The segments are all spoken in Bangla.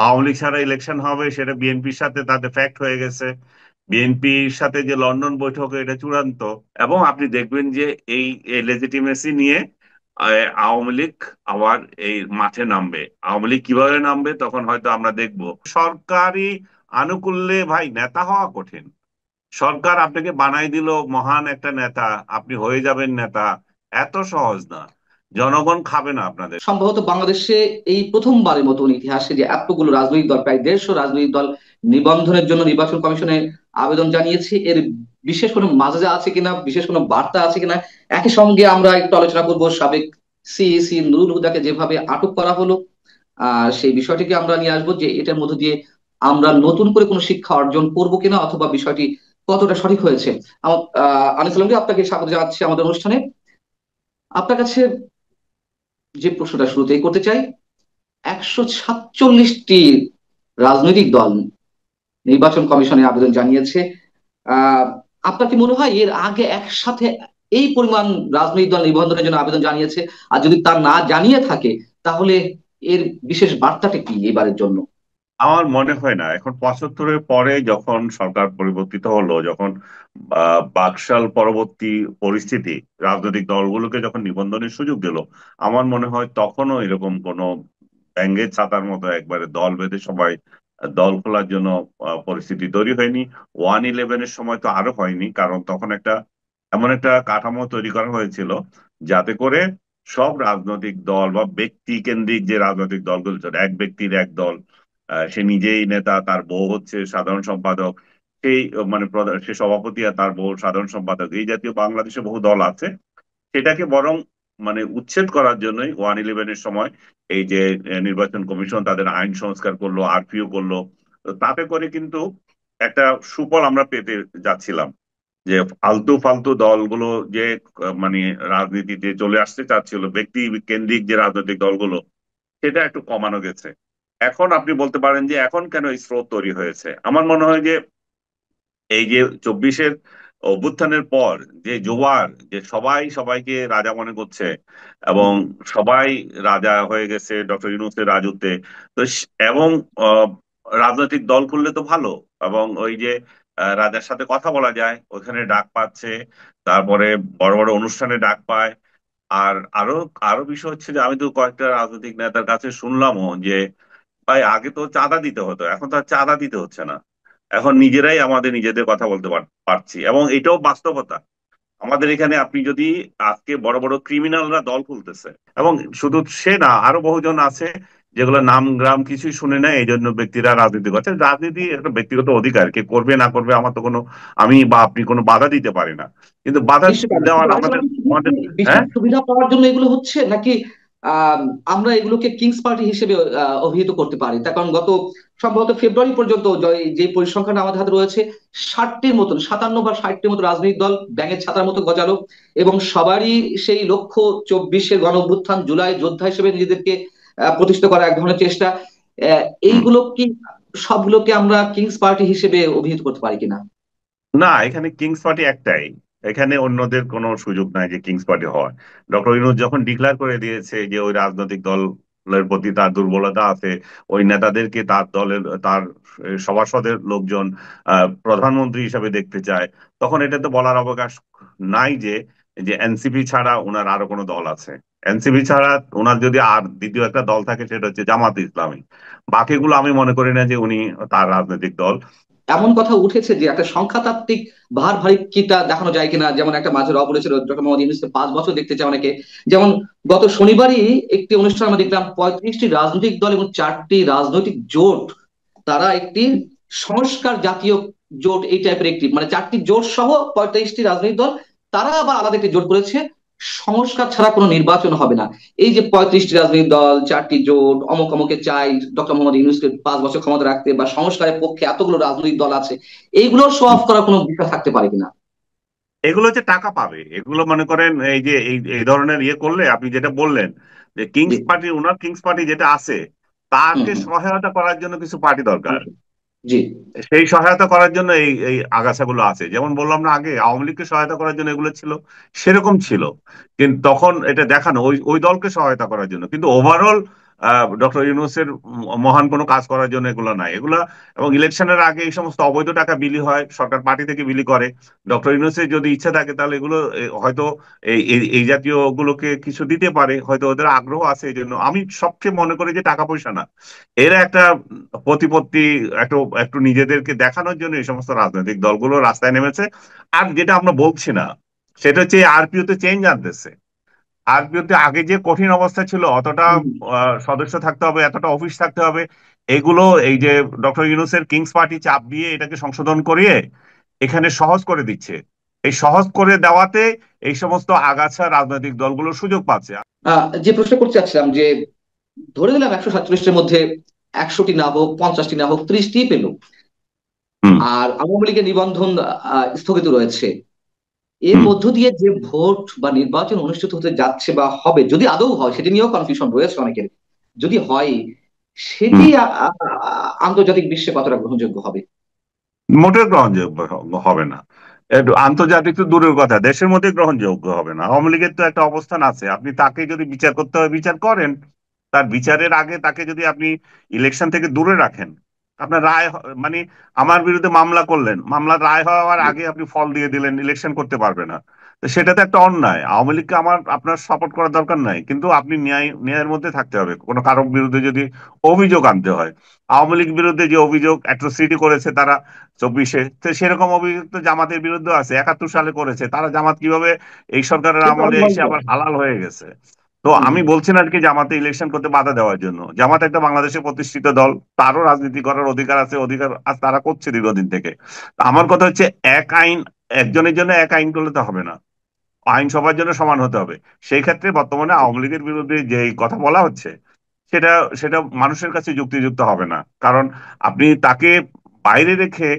আওয়ামী লীগ ছাড়া ইলেকশন হবে সেটা বিএনপির সাথে তাদের ফ্যাক্ট হয়ে গেছে। বিএনপির সাথে যে লন্ডন বৈঠক এটা চূড়ান্ত। এবং আপনি দেখবেন যে এই লেজিটিমেসি নিয়ে আওয়ামী লীগ আবার এই মাঠে নামবে। আওয়ামী লীগ কিভাবে নামবে তখন হয়তো আমরা দেখব। সরকারি আনুকূল্যে ভাই নেতা হওয়া কঠিন। সরকার আপনাকে বানাই দিল মহান একটা নেতা, আপনি হয়ে যাবেন নেতা, এত সহজ না। জনগণ খাবে না আপনাদের। সম্ভবত বাংলাদেশে এই প্রথমবারের মতো ইতিহাসে যে এতগুলো রাজনৈতিক দল, প্রায় 150 রাজনৈতিক দল নিবন্ধনের জন্য নির্বাচন কমিশনে আবেদন জানিয়েছে। এর বিশেষ কোনো মাজা আছে কিনা, বিশেষ কোনো বার্তা আছে কিনা, একই সঙ্গে আমরা একটু আলোচনা করব সাবেক সিইসি নুরুল হুদাকে যেভাবে আটক করা হলো, সেই বিষয়টিকে আমরা নিয়ে আসবো যে এটার মধ্য দিয়ে আমরা নতুন করে কোনো শিক্ষা অর্জন করবো কিনা, অথবা বিষয়টি কতটা সঠিক হয়েছে। আনিস আলমগীর, আপনাকে স্বাগত জানাচ্ছি আমাদের অনুষ্ঠানে। আপনার কাছে যে প্রশ্নটা শুরুতেই করতে চাই, 147টি রাজনৈতিক দল নির্বাচন কমিশনে আবেদন জানিয়েছে। আহ আপনার কি মনে হয় এর আগে একসাথে এই পরিমাণ রাজনৈতিক দল নিবন্ধনের জন্য আবেদন জানিয়েছে? আর যদি তা না জানিয়ে থাকে, তাহলে এর বিশেষ বার্তাটা কি এবারের জন্য? আমার মনে হয় না। এখন 75-এর পরে যখন সরকার পরিবর্তিত হলো, যখন বাকশাল পরবর্তী পরিস্থিতি রাজনৈতিক দলগুলোকে যখন নিবন্ধনের সুযোগ দিল, আমার মনে হয় তখনও এরকম কোনো ব্যাঙের ছাতার মতো একবারে দল বেঁধে সবাই দল খোলার জন্য পরিস্থিতি তৈরি হয়নি। 1-11-এর সময় তো আরো হয়নি, কারণ তখন একটা এমন একটা কাঠামো তৈরি করা হয়েছিল যাতে করে সব রাজনৈতিক দল বা ব্যক্তি কেন্দ্রিক যে রাজনৈতিক দলগুলো ছিল, এক ব্যক্তির এক দল, সে নিজেই নেতা, তার বউ হচ্ছে সাধারণ সম্পাদক, সেই মানে সে সভাপতি আর তার বউ সাধারণ সম্পাদক, এই জাতীয় বাংলাদেশে বহু দল আছে। সেটাকে বরং মানে উচ্ছেদ করার জন্যই 1-11-এর সময় এই যে নির্বাচন কমিশন তাদের আইন সংস্কার করলো, আরপিও করলো। তো তাতে করে কিন্তু একটা সুফল আমরা পেতে যাচ্ছিলাম, যে ফালতু ফালতু দলগুলো যে মানে রাজনীতিতে চলে আসতে চাচ্ছিল, ব্যক্তি কেন্দ্রিক যে রাজনৈতিক দলগুলো, সেটা একটু কমানো গেছে। এখন আপনি বলতে পারেন যে এখন কেন এই স্রোত তৈরি হয়েছে। আমার মনে হয় যে এই যে 24-এর অভ্যুত্থানের পর যে জোয়ার, যে সবাই সবাইকে রাজা মনে করছে এবং সবাই রাজা হয়ে গেছে ডক্টর ইউনূসের রাজত্বে। তো এবং আহ, রাজনৈতিক দল করলে তো ভালো, এবং ওই যে রাজার সাথে কথা বলা যায়, ওখানে ডাক পাচ্ছে, তারপরে বড় বড় অনুষ্ঠানে ডাক পায়। আর আরো আরো বিষয় হচ্ছে যে আমি তো কয়েকটা রাজনৈতিক নেতার কাছে শুনলামও যে ভাই আগে তো চাঁদা দিতে হতো, এখন তো আর চাঁদা দিতে হচ্ছে না। এখন নিজেরাই আমাদের নিজেদের কথা বলতে পারছি, এবং এটাও বাস্তবতা। আমাদের এখানে আপনি যদি আজকে বড় বড় ক্রিমিনালরা দল খুলতেছে, এবং শুধু সে না, আরো বহুজন আছে যেগুলো নাম গ্রাম কিছুই শুনে না, এই জন্য ব্যক্তিরা রাজনীতি করছে। রাজনীতি একটা ব্যক্তিগত অধিকার, কে করবে না করবে আমার তো কোনো, আমি বা আপনি কোনো বাধা দিতে পারি না। কিন্তু বাধা নিশ্চয়ই পারবে, দেওয়ার কিন্তু আমাদের আলোচনা কি শুধু কি আমাদের বিশেষ হ্যাঁ, সুবিধা পাওয়ার জন্য এগুলো হচ্ছে, নাকি আমরা এগুলোকে কিংস পার্টি হিসেবে অভিহিত করতে পারি? তার কারণ গত সম্ভবত ফেব্রুয়ারি পর্যন্ত যে পরিসংখ্যান আমাদের হাতে রয়েছে, 60টির মতন, 57 বা 60টির মতো রাজনৈতিক দল ব্যাঙের ছাতার মতো গজালো, এবং সবারই সেই লক্ষ্য 24-এর গণ অভ্যুত্থান, জুলাই যোদ্ধা হিসেবে নিজেদেরকে প্রতিষ্ঠিত করা এক ধরনের চেষ্টা। আহ, হুম। এইগুলো কি সবগুলোকে আমরা কিংস পার্টি হিসেবে অভিহিত করতে পারি কিনা? না, এখানে কিংস পার্টি একটাই। এখানে অন্যদের কোনো সুযোগ নাই যে কিংস পার্টি হওয়ার। ডক্টর ইউনূস যখন ডিক্লেয়ার করে দিয়েছে যে ওই রাজনৈতিক দলের প্রতি তার দুর্বলতা আছে, ওই নেতাদেরকে তার দলের তার সভাসদের লোকজন প্রধানমন্ত্রী হিসাবে দেখতে চায়, তখন এটা তো বলার অবকাশ নাই যে যে এনসিপি ছাড়া ওনার আরো কোনো দল আছে। এনসিপি ছাড়া ওনার যদি আর দ্বিতীয় একটা দল থাকে সেটা হচ্ছে জামাত ইসলামী। বাকিগুলো আমি মনে করি না যে উনি তার রাজনৈতিক দল। এমন কথা উঠেছে যে একটা সংখ্যাতাত্ত্বিক ভারিক্কিটা দেখানো যায় কিনা, যেমন একটা মাঝে বলেছিল ডক্টর মোহাম্মদ ইউনূসকে 5 বছর দেখতে চায় অনেকে। যেমন গত শনিবারই একটি অনুষ্ঠান আমরা দেখলাম, 35টি রাজনৈতিক দল এবং 4টি রাজনৈতিক জোট, তারা একটি সংস্কার জাতীয় জোট, এই টাইপের একটি, মানে 4টি জোট সহ 35টি রাজনৈতিক দল, তারা আবার আলাদা একটি জোট করেছে, সংস্কার ছাড়া কোনো নির্বাচন হবে না। এই যে 35টি রাজনৈতিক দল, 4টি জোট, অমুক অমুকে চাই ডক্টর মোহাম্মদ ইউনূসকে 5 বছর ক্ষমতা রাখতে, বা সংস্কারের পক্ষে এতগুলো রাজনৈতিক দল আছে, এইগুলোর শো অফ করার কোনো বিষয় থাকতে পারে কিনা? এগুলো যে টাকা পাবে, এগুলো মনে করেন এই যে এই ধরনের ইয়ে করলে আপনি যেটা বললেন যে জি। কিংস পার্টি, ওনার কিংস পার্টি যেটা আছে, হুম তাকে হুম। সহায়তা করার জন্য কিছু পার্টি দরকার। জি। সেই সহায়তা করার জন্য এই এই আগাছাগুলো আছে। যেমন বললাম না আগে, আওয়ামী লীগকে সহায়তা করার জন্য এগুলো ছিল, সেরকম ছিল। কিন্তু তখন এটা দেখানো ওই ওই দলকে সহায়তা করার জন্য, কিন্তু ওভারঅল ডক্টর ইউনূসের মহান কোনো কাজ করার জন্য এগুলো নাই এগুলা। এবং ইলেকশনের আগে এই সমস্ত অবৈধ টাকা বিলি হয়, সরকার পার্টি থেকে বিলি করে। ডক্টর ইউনূসের যদি ইচ্ছা থাকে তাহলে এগুলো হয়তো এই জাতীয় গুলোকে কিছু দিতে পারে, হয়তো ওদের আগ্রহ আছে। এই জন্য আমি সবচেয়ে মনে করি যে টাকা পয়সা না, এরা একটা প্রতিপত্তি, একটু একটু নিজেদেরকে দেখানোর জন্য এই সমস্ত রাজনৈতিক দলগুলো রাস্তায় নেমেছে। আর যেটা আমরা বলছি না, সেটা হচ্ছে আরপিও তে চেঞ্জ আনতেছে। আরপিও তে আগে যে কঠিন অবস্থা ছিল, অতটা হুম, সদস্য থাকতে হবে, এতটা অফিস থাকতে হবে, এগুলো এই যে ডক্টর ইউনূসের কিংস পার্টি চাপ দিয়ে এটাকে সংশোধন করিয়ে এখানে সহজ করে দিচ্ছে। এই সহজ করে দেওয়াতে এই সমস্ত আগাছা রাজনৈতিক দলগুলো সুযোগ পাচ্ছে। যে প্রশ্ন করতে চাচ্ছিলাম যে ধরে নিলাম 147-এর মধ্যে 100টি না হোক, 50টি না হোক, 30টি পেল, হুম। আর আওয়ামী লীগের নিবন্ধন স্থগিত রয়েছে, এর হুম। মধ্য দিয়ে যে ভোট বা নির্বাচন অনুষ্ঠিত হতে যাচ্ছে বা হবে, যদি আদৌ হয় সেটি নিয়েও কনফিউশন রয়েছে অনেকের, যদি হয় সেটি হুম। আন্তর্জাতিক বিশ্বে কতটা গ্রহণযোগ্য হবে? মোটেও গ্রহণযোগ্য হবে না। একটু আন্তর্জাতিক তো দূরের কথা, দেশের মধ্যে গ্রহণযোগ্য হবে না। আওয়ামী লীগের তো একটা অবস্থান আছে, আপনি তাকে যদি বিচার করতে হয় বিচার করেন। তার বিচারের আগে তাকে যদি আপনি ইলেকশন থেকে দূরে রাখেন, আপনার মানে আমার বিরুদ্ধে মামলা করলেন, মামলার রায় হওয়ার আগে আপনি ফল দিয়ে দিলেন, ইলেকশন করতে পারবে না। তো সেটা তো একটা অন্যায়। আওয়ামী লীগকে আপনার সাপোর্ট করার দরকার নাই, কিন্তু আপনি ন্যায়ের মধ্যে থাকতে হবে। কোনো কারোর বিরুদ্ধে যদি অভিযোগ আনতে হয়, আওয়ামী লীগ বিরুদ্ধে যে অভিযোগ অ্যাট্রোসিটি করেছে তারা 24-এ, তো সেরকম অভিযোগ তো জামাতের বিরুদ্ধে আছে, 71 সালে করেছে তারা। জামাত কিভাবে এই সরকারের সেটা আমলে এসে অনিবার্য। আবার হালাল হয়ে গেছে। তো হুম। আমি বলছি না আর কি জামাতে ইলেকশন করতে বাধা দেওয়ার জন্য। জামাত একটা বাংলাদেশে প্রতিষ্ঠিত দল, তারও রাজনীতি করার অধিকার আছে, অধিকার আজ তারা করছে দীর্ঘদিন থেকে। তো আমার কথা হচ্ছে, এক আইন, একজনের জন্য এক আইন করলে তো হবে না, আইন সবার জন্য সমান হতে হবে। সেই ক্ষেত্রে বর্তমানে আওয়ামী লীগের বিরুদ্ধে যে কথা বলা হচ্ছে, সেটা সেটা মানুষের কাছে যুক্তিযুক্ত হবে না। কারণ আপনি তাকে বাইরে রেখে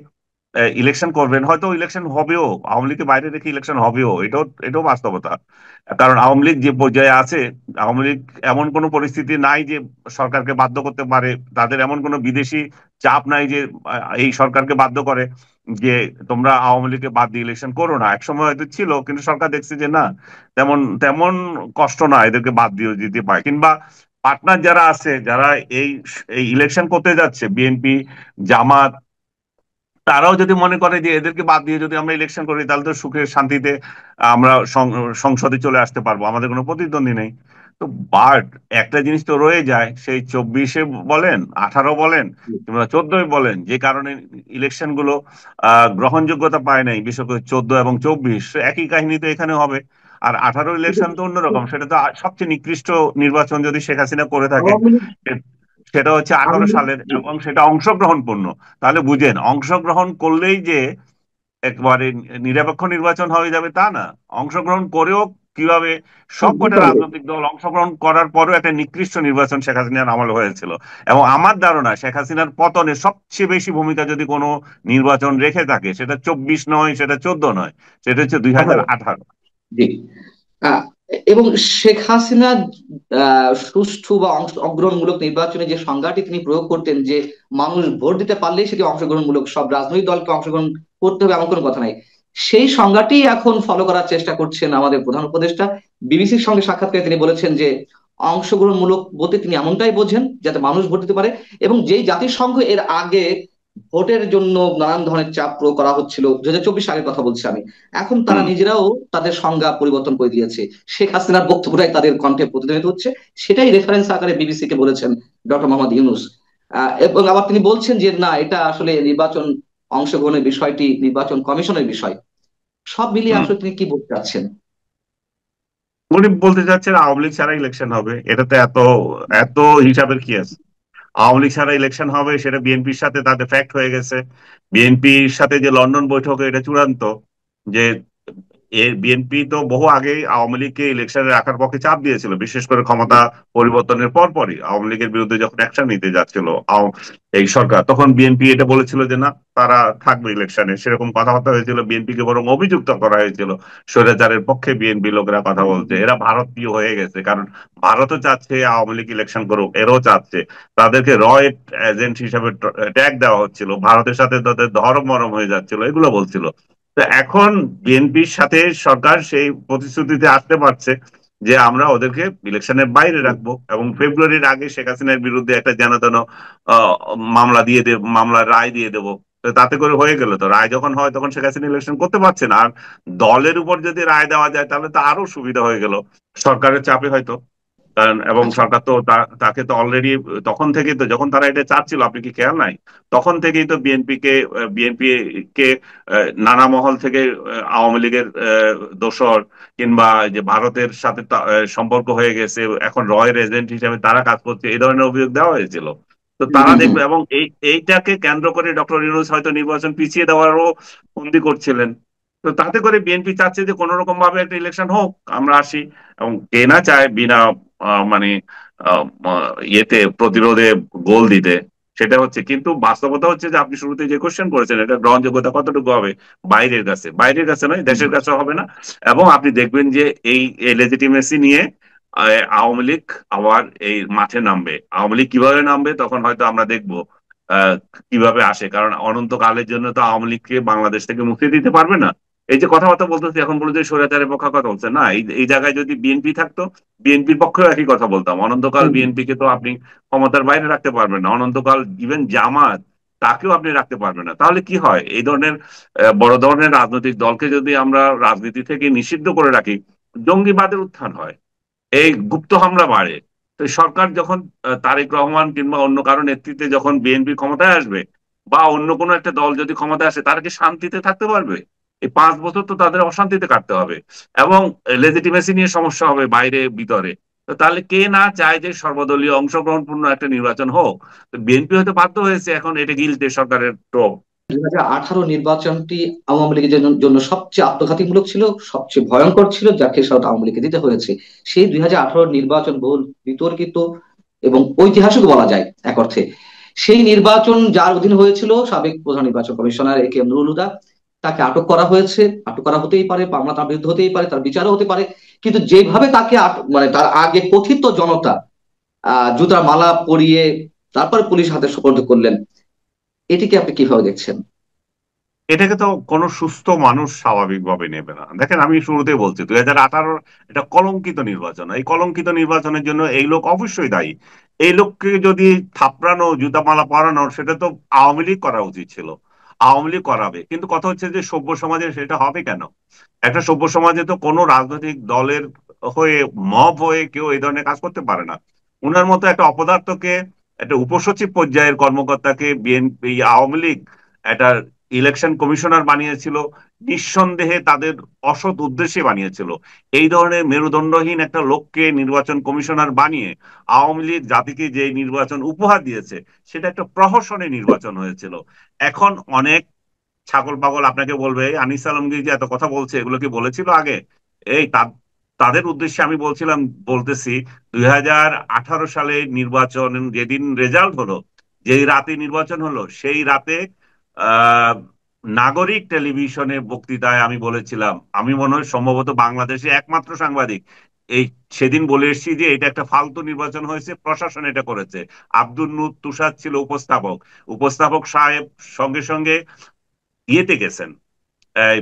ইলেকশন করবেন, হয়তো ইলেকশন হবেও, আওয়ামী লীগকে বাইরে রেখে ইলেকশন হবেও, এটাও এটাও বাস্তবতা। কারণ আওয়ামী লীগ যে পর্যায়ে আছে, আওয়ামী লীগ এমন কোনো পরিস্থিতি নাই যে সরকারকে বাধ্য করতে পারে। তাদের এমন কোনো বিদেশি চাপ নাই যে এই সরকারকে বাধ্য করে যে তোমরা আওয়ামী লীগকে বাদ দিয়ে ইলেকশন করো না। একসময় হয়তো ছিল, কিন্তু সরকার দেখছে যে না, তেমন তেমন কষ্ট না এদেরকে বাদ দিয়ে দিতে পারে। কিংবা পার্টনার যারা আছে, যারা এই এই ইলেকশন করতে যাচ্ছে, বিএনপি, জামাত, তারাও যদি মনে করে যে এদেরকে বাদ দিয়ে যদি আমরা ইলেকশন করি তাহলে তো সুখে শান্তিতে আমরা সংসদে চলে আসতে পারবো, আমাদের কোনো প্রতিদ্বন্দ্বী নেই। তো বাট একটা জিনিস তো রয়ে যায়, সেই 24-এ বলেন, 18 বলেন, কিংবা 14-ই বলেন, যে কারণে ইলেকশন গুলো গ্রহণযোগ্যতা পায় নাই, বিশেষ করে 14 এবং 24। একই কাহিনী তো এখানে হবে। আর 18 কিন্তু ইলেকশন তো অন্যরকম, সেটা তো সবচেয়ে নিকৃষ্ট নির্বাচন যদি শেখ হাসিনা করে থাকে। আওয়ামী লীগ সেটা হচ্ছে আওয়ামী 18 সালের, লীগ এবং সেটা অংশগ্রহণপূর্ণ। তাহলে বুঝেন, অংশগ্রহণ করলেই যে একবারে নিরপেক্ষ নির্বাচন হয়ে যাবে তা না। অংশগ্রহণ করেও কিভাবে সব কটা দিতে হবে। রাজনৈতিক দল অংশগ্রহণ করার পরেও একটা নিকৃষ্ট নির্বাচন শেখ হাসিনার আমলে হয়েছিল। এবং আমার ধারণা শেখ হাসিনার পতনে সবচেয়ে বেশি ভূমিকা যদি কোনো নির্বাচন রেখে থাকে, সেটা 24 নয়, সেটা 14 নয়, সেটা হচ্ছে 2018। জি। আহ, এবং শেখ হাসিনা সুষ্ঠু বা অংশগ্রহণমূলক নির্বাচনে যে সংজ্ঞাটি তিনি প্রয়োগ করতেন, যে মানুষ ভোট দিতে পারলেই সেটি অংশগ্রহণমূলক, সব রাজনৈতিক দলকে অংশগ্রহণ করতে হবে এমন কোনো কথা নাই, সেই সংজ্ঞাটি এখন ফলো করার চেষ্টা করছেন আমাদের প্রধান উপদেষ্টা। বিবিসির সঙ্গে সাক্ষাৎকারে তিনি বলেছেন যে অংশগ্রহণমূলক বলতে তিনি এমনটাই বোঝেন যাতে মানুষ ভোট দিতে পারে, এবং যেই জাতিসংঘ এর আগে ভোটের জন্য নানান ধরনের চাপ প্রয়োগ করা হচ্ছিল, 2024 সালের কথা বলছি আমি, এখন তারা হুম। নিজেরাও তাদের সংজ্ঞা পরিবর্তন করে দিয়েছে। শেখ হাসিনার বক্তব্যটাই তাদের কণ্ঠে প্রতিধ্বনিত হচ্ছে, সেটাই রেফারেন্স আকারে বিবিসি কে বলেছেন ডক্টর মোহাম্মদ ইউনুস। এবং আবার তিনি বলছেন যে না, এটা আসলে নির্বাচন অংশগ্রহণের বিষয়টি নির্বাচন কমিশনের বিষয়। সব মিলিয়ে হুম। আসলে তিনি কি বলতে চাচ্ছেন? উনি বলতে চাচ্ছেন আওয়ামী লীগ ছাড়া ইলেকশন হবে, এটাতে এত এত হিসাবের কি আছে? আওয়ামী লীগ ছাড়া ইলেকশন হবে, সেটা বিএনপির সাথে তাদের ফ্যাক্ট হয়ে গেছে। বিএনপির সাথে যে লন্ডন বৈঠক, এটা চূড়ান্ত যে বিএনপি তো বহু আগেই আওয়ামী লীগকে ইলেকশনে রাখার পক্ষে চাপ দিয়েছিল, বিশেষ করে ক্ষমতা পরিবর্তনের পরপরই আওয়ামী লীগের বিরুদ্ধে যখন অ্যাকশন নিতে যাচ্ছিল এই সরকার, তখন বিএনপি এটা বলেছিল যে না, তারা থাকবে ইলেকশনে। সেরকম কথাবার্তা হয়েছিল, বিএনপি কে বরং অভিযুক্ত করা হয়েছিল স্বৈরাচারের পক্ষে বিএনপি লোকেরা কথা বলছে, এরা ভারতীয় হয়ে গেছে। কারণ ভারতও চাচ্ছে আওয়ামী লীগ ইলেকশন করুক, এরাও চাচ্ছে। তাদেরকে এজেন্ট হিসাবে ট্যাগ দেওয়া হচ্ছিল, ভারতের সাথে তাদের ধরম মরম হয়ে যাচ্ছিল, এগুলো বলছিল। তো এখন বিএনপির সাথে সরকার সেই প্রতিশ্রুতিতে আসতে পারছে যে আমরা ওদেরকে ইলেকশনের বাইরে রাখবো, এবং ফেব্রুয়ারির আগে শেখ হাসিনার বিরুদ্ধে একটা যেন তেন আহ, মামলা দিয়ে দেব, মামলার রায় দিয়ে দেবো। তো তাতে করে হয়ে গেল, তো রায় যখন হয় তখন শেখ হাসিনা ইলেকশন করতে পারছে না। আর দলের উপর যদি রায় দেওয়া যায় তাহলে তো আরো সুবিধা হয়ে গেল সরকারের চাপে হয়তো। কারণ এবং আচ্ছা। সরকার তো তাকে তো অলরেডি তখন থেকেই তো, যখন তারা এটা চাচ্ছিল, আপনি কি খেয়াল নাই, তখন থেকেই তো বিএনপি কে নানা মহল থেকে আওয়ামী লীগের দোসর, কিংবা যে ভারতের সাথে সম্পর্ক হয়ে গেছে, এখন রয়ের এজেন্ট হিসেবে তারা কাজ করছে, এই ধরনের অভিযোগ দেওয়া হয়েছিল। তো হুম তারা হুম হুম। দেখবে, এবং এইটাকে কেন্দ্র করে ডক্টর ইউনূস হয়তো নির্বাচন পিছিয়ে দেওয়ারও ফন্দি করছিলেন। তো তাতে করে বিএনপি চাচ্ছে যে কোন রকম ভাবে একটা ইলেকশন হোক, আমরা আসি। এবং কে না চায় বিনা মানে ইয়েতে প্রতিরোধে গোল দিতে। সেটা হচ্ছে, কিন্তু বাস্তবতা হচ্ছে যে আপনি শুরুতে যে কোশ্চেন করেছেন, এটা গ্রহণযোগ্যতা কতটুকু হবে বাইরের কাছে নয়, হুম। দেশের কাছে হবে না। এবং আপনি দেখবেন যে এই লেজিটিমেসি নিয়ে আওয়ামী লীগ আবার এই মাঠে নামবে। আওয়ামী লীগ কিভাবে নামবে তখন হয়তো আমরা দেখবো আহ, কিভাবে আসে, কারণ অনন্তকালের জন্য তো আওয়ামী লীগকে বাংলাদেশ থেকে মুক্তি দিতে পারবে না। এই যে কথাবার্তা বলতেছি এখন, বলে যে স্বৈরাচারের পক্ষে কথা বলছে না, এই জায়গায় যদি বিএনপি থাকতো, বিএনপির পক্ষেও একই কথা বলতাম। অনন্তকাল হুম। বিএনপি কে তো আপনি ক্ষমতার বাইরে রাখতে পারবেন না, অনন্তকাল ইভেন জামাত তাকেও আপনি রাখতে পারবেন না। তাহলে কি হয়, এই ধরনের বড় ধরনের রাজনৈতিক দলকে যদি আমরা রাজনীতি থেকে নিষিদ্ধ করে রাখি, জঙ্গিবাদের উত্থান হয়, এই গুপ্ত হামলা বাড়ে। তো সরকার যখন তারেক রহমান কিংবা অন্য কারো নেতৃত্বে যখন বিএনপি ক্ষমতায় আসবে, বা অন্য কোনো একটা দল যদি ক্ষমতায় আসে, তারা কি শান্তিতে থাকতে পারবে? এই 5 বছর তো তাদের অশান্তিতে কাটতে হবে, এবং লেজিটিমেসি নিয়ে সমস্যা হবে বাইরে ভিতরে। তো তাহলে কে না চায় যে সর্বদলীয় অংশগ্রহণপূর্ণ একটা নির্বাচন হোক? তো বিএনপি হয়তো বাধ্য হয়েছে, এখন এটা গিলতে সরকারের টোপ। 2018 নির্বাচনটি আওয়ামী লীগের জন্য সবচেয়ে আত্মঘাতীমূলক ছিল, সবচেয়ে ভয়ঙ্কর ছিল, যা খেসারত আওয়ামী লীগকে দিতে হয়েছে। সেই 2018 নির্বাচন বহুল বিতর্কিত এবং ঐতিহাসিক বলা যায় এক অর্থে। সেই নির্বাচন যার অধীনে হয়েছিল সাবেক প্রধান নির্বাচন commissioner A K M Nurul Huda, তাকে আটক করা হয়েছে। আটক করা হতেই পারে, মামলা তার বিরুদ্ধে হতেই পারে, তার বিচারও হতে পারে। কিন্তু যেভাবে তাকে মানে তার আগে কথিত জনতা জুতার মালা পরিয়ে তারপরে পুলিশ হাতে সোপর্দ করলেন, এটিকে আপনি কিভাবে দেখছেন? এটাকে তো কোনো সুস্থ মানুষ স্বাভাবিকভাবে নেবে না। দেখেন, আমি শুরুতেই বলছি 2018 এটা কলঙ্কিত নির্বাচন। এই কলঙ্কিত নির্বাচনের জন্য এই লোক অবশ্যই দায়ী। এই লোককে যদি থাপড়ানো, জুতামালা পরানো, সেটা তো আওয়ামী লীগ করা উচিত ছিল। আওয়ামী লীগ করাবে, কিন্তু কথা হচ্ছে যে সভ্য সমাজে সেটা হবে কেন? একটা সভ্য সমাজে তো কোনো রাজনৈতিক দলের হয়ে, মব হয়ে কেউ এই ধরনের কাজ করতে পারে না। উনার মতো একটা অপদার্থকে, একটা উপসচিব পর্যায়ের কর্মকর্তাকে বিএনপি, আওয়ামী লীগ একটা ইলেকশন কমিশনার বানিয়েছিল, নিঃসন্দেহে তাদের অসৎ উদ্দেশ্যে বানিয়েছিল। এই ধরনের মেরুদণ্ডহীন একটা লোককে নির্বাচন কমিশনার বানিয়ে আওয়ামী লীগ জাতিকে যে নির্বাচন উপহার দিয়েছে, সেটা একটা প্রহসনের নির্বাচন হয়েছিল। এখন অনেক ছাগল পাগল আপনাকে বলবে, এই আনিস আলমগীর যে এত কথা বলছে, এগুলো কি বলেছিল আগে? এই তাদের উদ্দেশ্যে আমি বলতেছি, 2018 সালে নির্বাচন যেদিন রেজাল্ট হলো, যেই রাতে নির্বাচন হলো, সেই রাতে আহ নাগরিক টেলিভিশনে বক্তৃতায় আমি বলেছিলাম, আমি মনে হয় সম্ভবত বাংলাদেশে একমাত্র সাংবাদিক এই সেদিন বলে এসেছি যে এটা একটা ফালতু নির্বাচন হয়েছে, প্রশাসন এটা করেছে। আব্দুল নূর তুষার ছিল উপস্থাপক। উপস্থাপক সাহেব সঙ্গে সঙ্গে ইয়েতে গেছেন,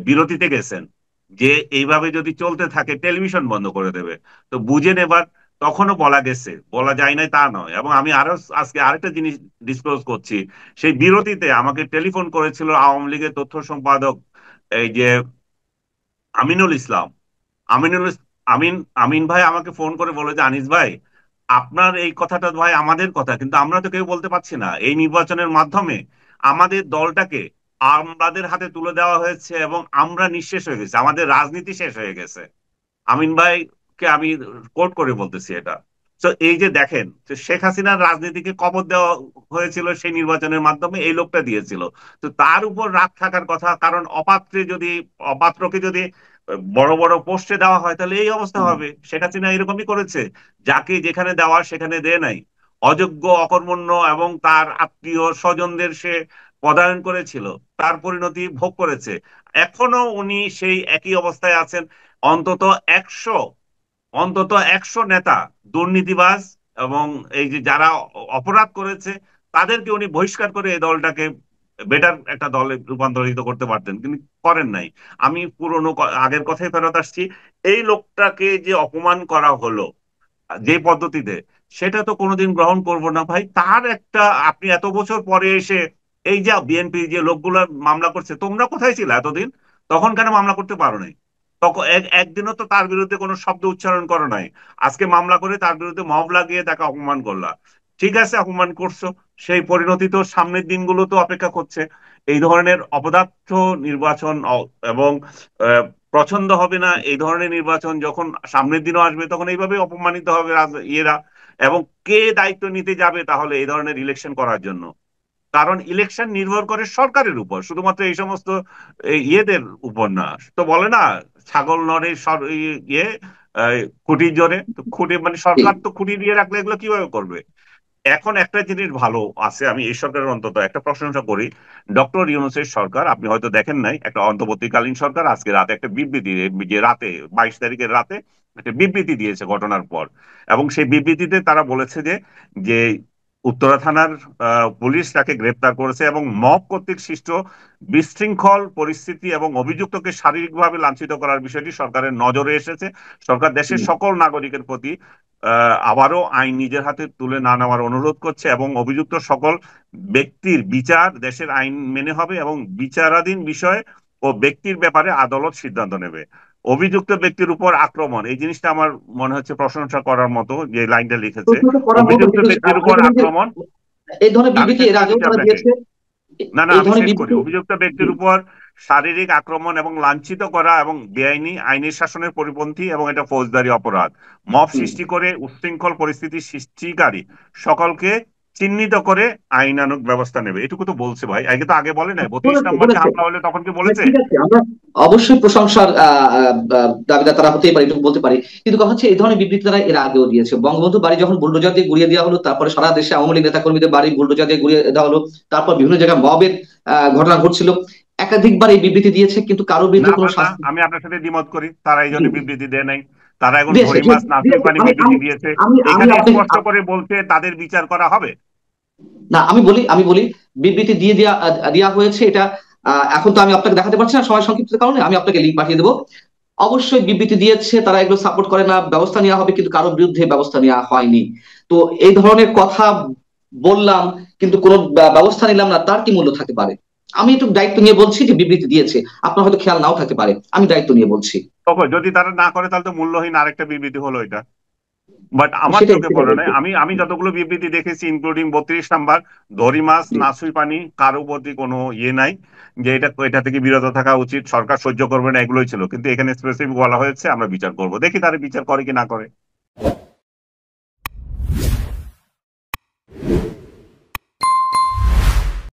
বিরতিতে গেছেন, যে এইভাবে যদি চলতে থাকে টেলিভিশন বন্ধ করে দেবে। তো বুঝেন এবার, তখনও বলা গেছে, বলা যায় নাই তা নয়। এবং আমি আরো আজকে আরেকটা জিনিস ডিসক্লোজ করছি, সেই বিরতিতে আমাকে টেলিফোন করেছিল আওয়ামী লীগের তথ্য সম্পাদক, এই যে আমিনুল ইসলাম। আমিনুল ইস- আমিন আমিন ভাই আমাকে ফোন করে বলে যে, আনিস ভাই, আপনার এই কথাটা ভাই আমাদের কথা, কিন্তু আমরা তো কেউ বলতে পারছি না, এই নির্বাচনের মাধ্যমে আমাদের দলটাকে আমাদের হাতে তুলে দেওয়া হয়েছে, এবং আমরা নিঃশেষ হয়ে গেছি, আমাদের রাজনীতি শেষ হয়ে গেছে। আমিন ভাইকে আমি কোট করে বলতেছি এটা। তো এই যে দেখেন, যে শেখ হাসিনার রাজনীতিকে কবর দেওয়া হয়েছিল সেই নির্বাচনের মাধ্যমে, এই লোকটা দিয়েছিল। তো তার উপর রাগ থাকার কথা, কারণ অপাত্রকে যদি বড় বড় পোস্টে দেওয়া হয়, তাহলে এই অবস্থা হবে। শেখ হাসিনা এরকমই করেছে, যাকে যেখানে দেওয়া সেখানে দেয় নাই। অযোগ্য, অকর্মণ্য এবং তার আত্মীয় স্বজনদের সে পদায়ন করেছিল, তার পরিণতি ভোগ করেছে। এখনো উনি সেই একই অবস্থায় আছেন। অন্তত 100, নেতা দুর্নীতিবাজ, এবং এই যে যারা অপরাধ করেছে, তাদেরকে উনি বহিষ্কার করে এই দলটাকে বেটার একটা দলে রূপান্তরিত করতে পারতেন, কিন্তু করেন নাই। আমি আগের কথায় ফেরত আসছি, এই লোকটাকে যে অপমান করা হলো যে পদ্ধতিতে, সেটা তো কোনোদিন গ্রহণ করব না ভাই। তার একটা, আপনি এত বছর পরে এসে এই যে বিএনপি যে লোকগুলা মামলা করছে, তোমরা কোথায় ছিলে এতদিন? তখন কেন মামলা করতে পারো নাই? তখন একদিনও তো তার বিরুদ্ধে কোনো শব্দ উচ্চারণ করো নাই। আজকে মামলা করে তার বিরুদ্ধে মব লাগিয়ে তাকে অপমান করলা। ঠিক আছে, অপমান করছো, সেই পরিণতি তো সামনের দিনগুলো তো অপেক্ষা করছে। এই ধরনের অপদার্থ নির্বাচন এবং পছন্দ হবে না এই ধরনের নির্বাচন যখন সামনের দিনও আসবে, তখন এইভাবে অপমানিত হবে ইয়েরা। এবং কে দায়িত্ব নিতে যাবে তাহলে এই ধরনের ইলেকশন করার জন্য? কারণ ইলেকশন নির্ভর করে সরকারের উপর, শুধুমাত্র এই সমস্ত ইয়েদের উপর না। তো বলে না, ছাগল নড়ে ইয়ে খুঁটির জোরে। তো খুঁটি মানে সরকার তো খুঁটি দিয়ে রাখলে এগুলো কিভাবে করবে? এখন একটা জিনিস ভালো আছে, আমি এই সরকারের অন্তত একটা প্রশংসা করি। ডক্টর ইউনূসের সরকার, আপনি হয়তো দেখেন নাই, একটা অন্তর্বর্তীকালীন সরকার আজকে রাতে একটা বিবৃতি, যে রাতে 22 তারিখের রাতে একটা বিবৃতি দিয়েছে ঘটনার পর। এবং সেই বিবৃতিতে তারা বলেছে যে যে উত্তরা থানার পুলিশ তাকে গ্রেপ্তার করেছে এবং মব কর্তৃক সৃষ্ট বিশৃঙ্খল পরিস্থিতি এবং অভিযুক্তকে শারীরিকভাবে লাঞ্ছিত করার বিষয়টি সরকারের নজরে এসেছে। সরকার দেশের সকল নাগরিকের প্রতি আবারও আইন নিজের হাতে তুলে না নেওয়ার অনুরোধ করছে, এবং অভিযুক্ত সকল ব্যক্তির বিচার দেশের আইন মেনে হবে, এবং বিচারাধীন বিষয় ও ব্যক্তির ব্যাপারে আদালত সিদ্ধান্ত নেবে। অভিযুক্ত ব্যক্তির উপর আক্রমণ, এই জিনিসটা আমার মনে হচ্ছে প্রশংসা করার মতো, যে লাইনটা লিখেছে। প্রশ্ন তো করার মতো, অভিযুক্ত কিন্তু ব্যক্তির আপনি উপর বলেন যে আক্রমণ। এই ধরনের আমি বিবৃতি শেষ এর করে আগেও দিচ্ছি তারা আপনাকে। দিয়েছে। না না, এই আমি ধরনের শেষ করি। বিবৃতি। অভিযুক্ত ব্যক্তির উপর শারীরিক আক্রমণ এবং লাঞ্ছিত করা এবং বেআইনি আইনের শাসনের পরিপন্থী, এবং এটা ফৌজদারি অপরাধ। মব হুম। সৃষ্টি করে উচ্ছৃঙ্খল পরিস্থিতি সৃষ্টিকারী সকলকে চিহ্নিত করে আইনানুগ ব্যবস্থা নেবে, এটুকু তো বলছে ভাই। আগে তো আগে বলে নাই? 32 নম্বর যে বলেছে। হামলা হলে তখন কি হ্যাঁ, বলেছে? ঠিক আছে, আমরা অবশ্যই প্রশংসার দাবিদার তারা হতেই পারে, এটুকু বলতে পারি। কিন্তু কথা হচ্ছে, এই ধরনের বিবৃতি তারা এর আগেও দিয়েছে। বঙ্গবন্ধু বাড়ি যখন বুলডোজার দিয়ে গুড়িয়ে দেওয়া হলো, তারপরে সারা দেশে আওয়ামী লীগ নেতা কর্মীদের বাড়ি বুলডোজার দিয়ে গুড়িয়ে দেওয়া হলো, তারপর বিভিন্ন জায়গায় মবের ঘটনা ঘটছিল, একাধিকবার এই বিবৃতি দিয়েছে, কিন্তু কারোর না বিরুদ্ধে কোনো না না, শাস্তি। আমি আপনার সাথে দ্বিমত করি, তারা এই জি, জন্য বিবৃতি দেয় নাই। তারা এখন দিয়েছে, ভরি ঠিক মাছ নাসুই দিয়েছে। পানি আমি আমি বিবৃতি দিয়েছে। আমি আমি এখানে আপনি স্পষ্ট করে বলছে তাদের বিচার করা হবে। না, আমি বলি বিবৃতি দিয়ে দেওয়া দেওয়া হয়েছে এটা। এখন তো আমি আপনাকে দেখাতে পারছি না সময় সংক্ষিপ্তের কারণে, আমি আপনাকে লিঙ্ক পাঠিয়ে দেবো। অবশ্যই বিবৃতি দিয়েছে, তারা এগুলো সাপোর্ট করে না, ব্যবস্থা নেওয়া হবে, কিন্তু কারোর বিরুদ্ধে ব্যবস্থা নেওয়া হয়নি। তো এই ধরনের কথা বললাম, কিন্তু কোনো ব্যবস্থা নিলাম না, তার কি মূল্য থাকতে পারে? আমি একটু দায়িত্ব নিয়ে বলছি যে বিবৃতি দিয়েছে, আপনার হয়তো খেয়াল নাও থাকতে পারে, আমি দায়িত্ব নিয়ে বলছি। তখন যদি তারা না করে, তাহলে তো মূল্যহীন আরেকটা বিবৃতি হলো এটা। বাট আমার সেটাই চোখে সেটাই পড়ে নাই। বলছি। আমি আমি যতগুলো বিবৃতি দেখেছি, ইনক্লুডিং 32 নাম্বার, দড়ি মাছ জি। নাসুই পানি, কারো প্রতি কোনো ইয়ে নাই যে এটা থেকে বিরত থাকা উচিত, সরকার সহ্য করবে না, এগুলোই ছিল। কিন্তু এখানে স্পেসিফিক বলা হয়েছে আমরা বিচার করব, দেখি তারা বিচার করে কি না করে।